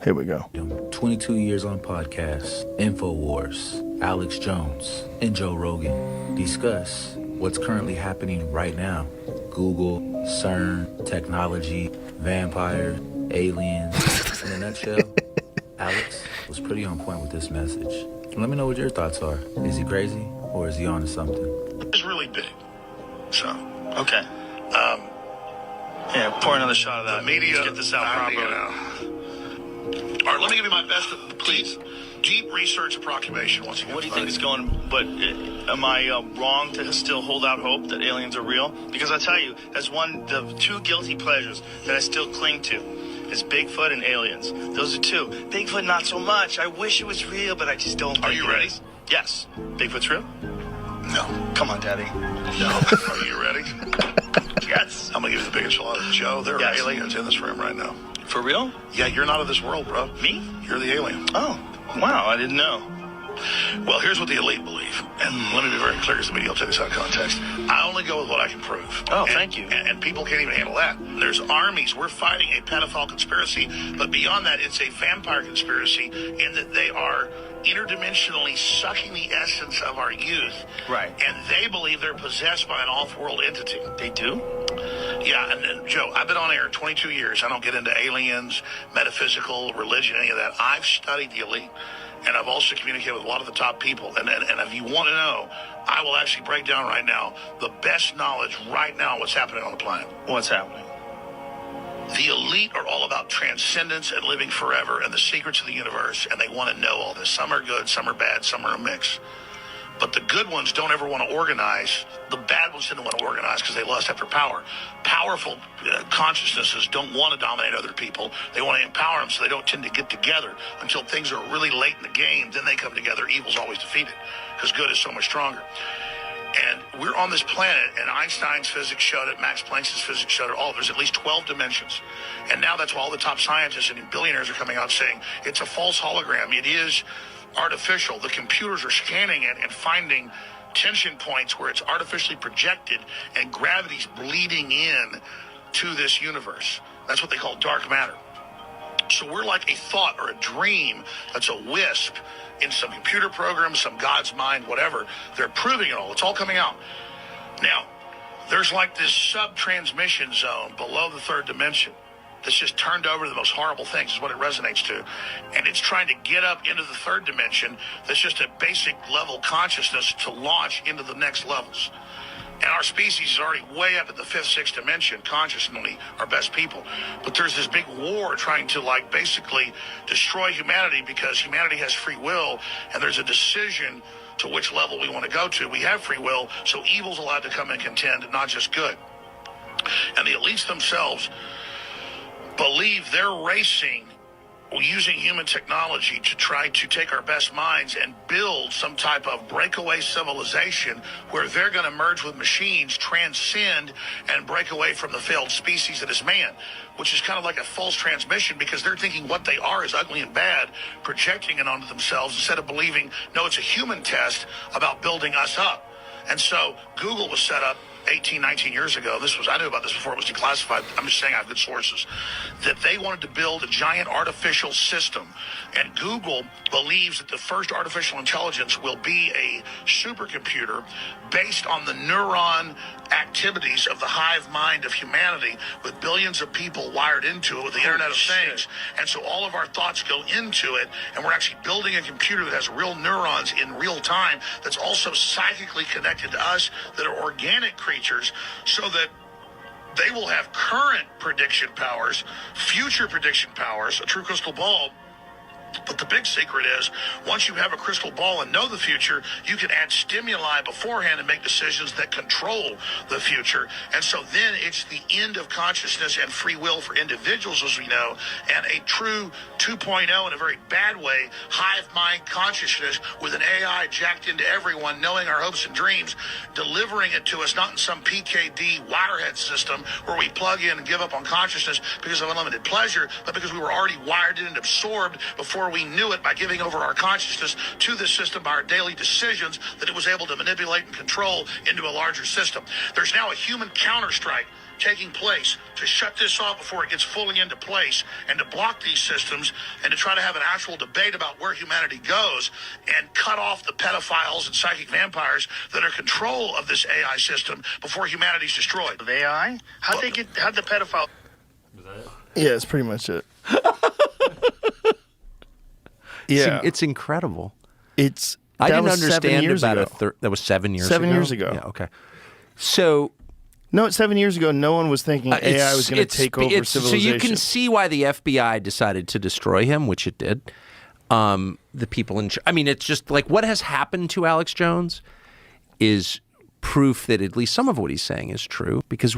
Here we go. 22 years on podcasts, InfoWars, Alex Jones, and Joe Rogan discuss what's currently happening right now. Google, CERN, technology, vampires, aliens. In a nutshell, Alex was pretty on point with this message. Let me know what your thoughts are. Is he crazy or is he onto something? It's really big. So, okay. Yeah, pour another shot of that. The media, let's get this out properly. All right, let me give you my best, please. Deep research approximation. Once again, what do you think is going? But am I wrong to still hold out hope that aliens are real? Because I tell you, that's the two guilty pleasures that I still cling to. Is Bigfoot and aliens. Those are two. Bigfoot, not so much. I wish it was real, but I just don't think Are you ready? Yes. Bigfoot's real? No. Come on, Daddy. No. Are you ready? Yes. I'm going to give you the big enchilada. Joe, there are aliens in this room right now. For real? Yeah, you're not of this world, bro. Me? You're the alien. Oh, wow. I didn't know. Well, here's what the elite believe. And let me be very clear because the media will take this out of context. I only go with what I can prove. Oh, thank you. And people can't even handle that. There's armies. We're fighting a pedophile conspiracy. But beyond that, it's a vampire conspiracy in that they are interdimensionally sucking the essence of our youth. Right. And they believe they're possessed by an off-world entity. They do? Yeah, and then, Joe, I've been on air 22 years. I don't get into aliens, metaphysical, religion, any of that. I've studied the elite. And I've also communicated with a lot of the top people. And if you want to know, I will actually break down right now the best knowledge right now what's happening on the planet. What's happening? The elite are all about transcendence and living forever and the secrets of the universe, and they want to know all this. Some are good, some are bad, some are a mix. But the good ones don't ever want to organize. The bad ones didn't want to organize because they lust after power. Powerful consciousnesses don't want to dominate other people. They want to empower them, so they don't tend to get together until things are really late in the game. Then they come together. Evil's always defeated because good is so much stronger. And we're on this planet, and Einstein's physics showed it, Max Planck's physics showed it, there's at least 12 dimensions. And now that's why all the top scientists and billionaires are coming out saying it's a false hologram. It is artificial. The computers are scanning it and finding tension points where it's artificially projected and gravity's bleeding in to this universe. That's what they call dark matter. So we're like a thought or a dream that's a wisp in some computer program, some God's mind, whatever. They're proving it all. It's all coming out. Now, there's like this sub-transmission zone below the third dimension that's just turned over to the most horrible things is what it resonates to. And it's trying to get up into the third dimension that's just a basic level consciousness to launch into the next levels. And our species is already way up at the fifth, sixth dimension, consciously, our best people. But there's this big war trying to basically destroy humanity because humanity has free will and there's a decision to which level we want to go to. We have free will, so evil's allowed to come and contend, not just good. And the elites themselves believe they're racing using human technology to try to take our best minds and build some type of breakaway civilization where they're going to merge with machines, transcend, and break away from the failed species that is man, which is kind of like a false transmission because they're thinking what they are is ugly and bad, projecting it onto themselves instead of believing, no, it's a human test about building us up. And so Google was set up 18, 19 years ago. I knew about this before it was declassified. I'm just saying I have good sources. That they wanted to build a giant artificial system. And Google believes that the first artificial intelligence will be a supercomputer based on the neuron activities of the hive mind of humanity with billions of people wired into it with the Internet of Things. And so all of our thoughts go into it, and we're actually building a computer that has real neurons in real time that's also psychically connected to us, that are organic creatures, so that they will have current prediction powers, future prediction powers, a true crystal ball. But the big secret is, once you have a crystal ball and know the future, you can add stimuli beforehand and make decisions that control the future. And so then it's the end of consciousness and free will for individuals, as we know, and a true 2.0 in a very bad way, hive mind consciousness with an AI jacked into everyone, knowing our hopes and dreams, delivering it to us, not in some PKD wirehead system where we plug in and give up on consciousness because of unlimited pleasure, but because we were already wired in and absorbed before we knew it by giving over our consciousness to this system by our daily decisions that it was able to manipulate and control into a larger system. There's now a human counter-strike taking place to shut this off before it gets fully into place and to block these systems and to try to have an actual debate about where humanity goes and cut off the pedophiles and psychic vampires that are control of this AI system before humanity's destroyed. Of AI? How'd the pedophile... Yeah, that's pretty much it. Yeah. It's incredible. I didn't understand about that was 7 years ago? 7 years ago. Yeah, okay. So... No, 7 years ago, no one was thinking AI was going to take over civilization. So you can see why the FBI decided to destroy him, which it did. The people in... I mean, it's just like what has happened to Alex Jones is proof that at least some of what he's saying is true, because